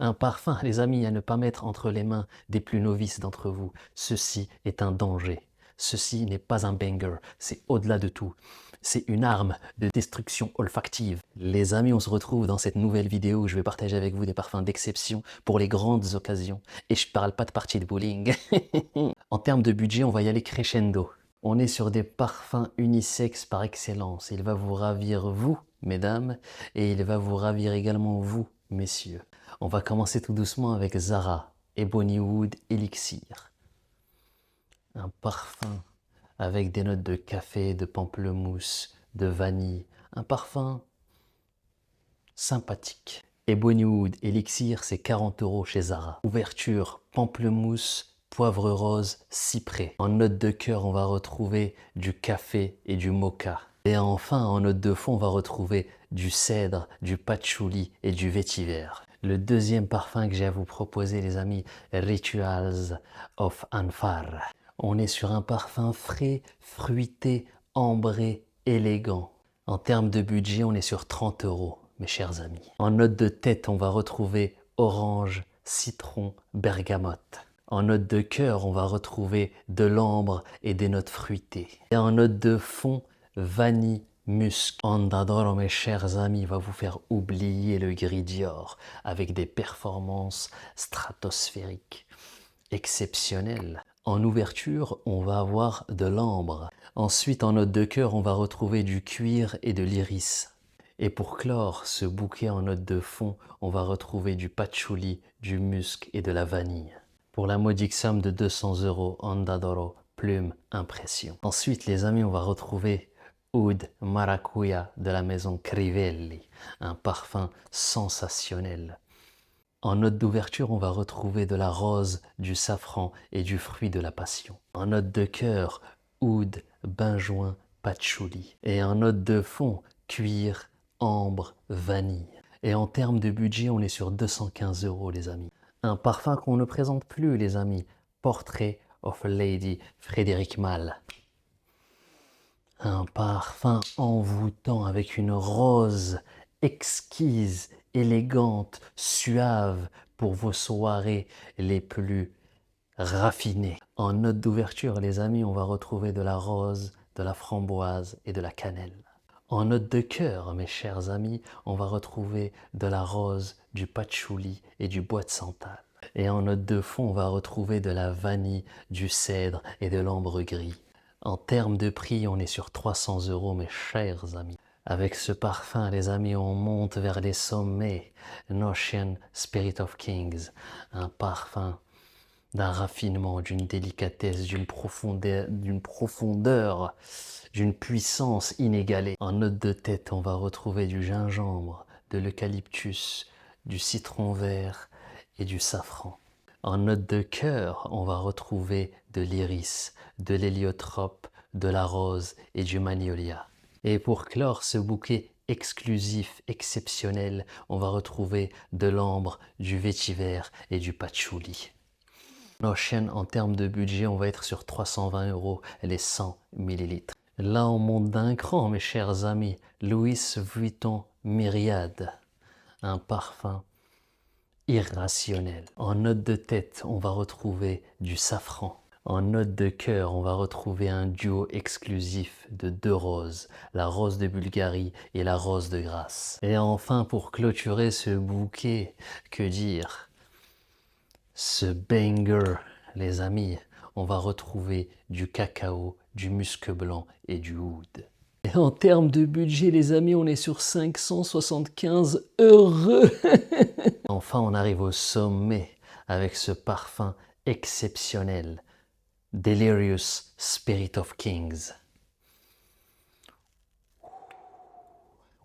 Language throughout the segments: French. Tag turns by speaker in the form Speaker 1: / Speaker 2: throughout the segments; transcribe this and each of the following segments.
Speaker 1: Un parfum, les amis, à ne pas mettre entre les mains des plus novices d'entre vous. Ceci est un danger. Ceci n'est pas un banger, c'est au-delà de tout. C'est une arme de destruction olfactive. Les amis, on se retrouve dans cette nouvelle vidéo où je vais partager avec vous des parfums d'exception pour les grandes occasions. Et je parle pas de partie de bowling. En termes de budget, on va y aller crescendo. On est sur des parfums unisexes par excellence. Il va vous ravir vous, mesdames, et il va vous ravir également vous, messieurs. On va commencer tout doucement avec Zara Ebony Wood Elixir. Un parfum avec des notes de café, de pamplemousse, de vanille. Un parfum sympathique. Ebony Wood Elixir, c'est 40 € chez Zara. Ouverture, pamplemousse, poivre rose, cyprès. En note de cœur, on va retrouver du café et du mocha. Et enfin, en note de fond, on va retrouver du cèdre, du patchouli et du vétiver. Le deuxième parfum que j'ai à vous proposer, les amis, Rituals of Anfar. On est sur un parfum frais, fruité, ambré, élégant. En termes de budget, on est sur 30 €, mes chers amis. En note de tête, on va retrouver orange, citron, bergamote. En note de cœur, on va retrouver de l'ambre et des notes fruitées. Et en note de fond, vanille, musc. Andadoro, mes chers amis, va vous faire oublier le gris Dior avec des performances stratosphériques, exceptionnelles. En ouverture, on va avoir de l'ambre. Ensuite, en note de cœur, on va retrouver du cuir et de l'iris. Et pour clore ce bouquet en note de fond, on va retrouver du patchouli, du musc et de la vanille. Pour la modique somme de 200 €, Andadoro, plume, impression. Ensuite, les amis, on va retrouver Oud Maracuja de la maison Crivelli, un parfum sensationnel. En note d'ouverture, on va retrouver de la rose, du safran et du fruit de la passion. En note de cœur, oud, benjoin, patchouli. Et en note de fond, cuir, ambre, vanille. Et en termes de budget, on est sur 215 € les amis. Un parfum qu'on ne présente plus les amis, Portrait of Lady Frédéric Malle. Un parfum envoûtant avec une rose exquise, élégante, suave pour vos soirées les plus raffinées. En note d'ouverture, les amis, on va retrouver de la rose, de la framboise et de la cannelle. En note de cœur, mes chers amis, on va retrouver de la rose, du patchouli et du bois de santal. Et en note de fond, on va retrouver de la vanille, du cèdre et de l'ambre gris. En termes de prix, on est sur 300 €, mes chers amis. Avec ce parfum, les amis, on monte vers les sommets. Notion Spirit of Kings, un parfum d'un raffinement, d'une délicatesse, d'une profondeur, d'une puissance inégalée. En note de tête, on va retrouver du gingembre, de l'eucalyptus, du citron vert et du safran. En note de cœur, on va retrouver de l'iris, de l'héliotrope, de la rose et du magnolia. Et pour clore ce bouquet exclusif, exceptionnel, on va retrouver de l'ambre, du vétiver et du patchouli. Notion, en termes de budget, on va être sur 320 € les 100 ml. Là, on monte d'un cran, mes chers amis. Louis Vuitton Myriade, un parfum irrationnel. En note de tête, on va retrouver du safran. En note de cœur, on va retrouver un duo exclusif de deux roses, la rose de Bulgarie et la rose de Grasse. Et enfin, pour clôturer ce bouquet, que dire? Ce banger, les amis, on va retrouver du cacao, du musc blanc et du oud. Et en termes de budget, les amis, on est sur 575 €. Enfin, on arrive au sommet avec ce parfum exceptionnel, Delirious Spirit of Kings.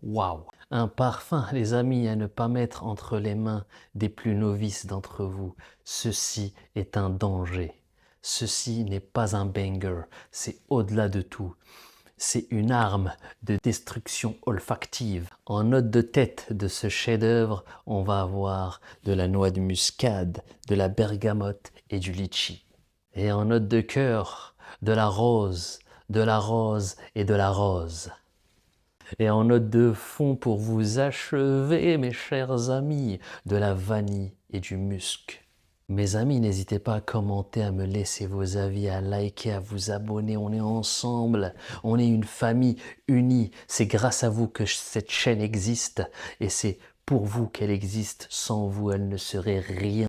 Speaker 1: Waouh! Un parfum, les amis, à ne pas mettre entre les mains des plus novices d'entre vous. Ceci est un danger. Ceci n'est pas un banger, c'est au-delà de tout. C'est une arme de destruction olfactive. En note de tête de ce chef-d'œuvre, on va avoir de la noix de muscade, de la bergamote et du litchi. Et en note de cœur, de la rose et de la rose. Et en note de fond pour vous achever, mes chers amis, de la vanille et du musc. Mes amis, n'hésitez pas à commenter, à me laisser vos avis, à liker, à vous abonner. On est ensemble, on est une famille unie. C'est grâce à vous que cette chaîne existe et c'est pour vous qu'elle existe. Sans vous, elle ne serait rien.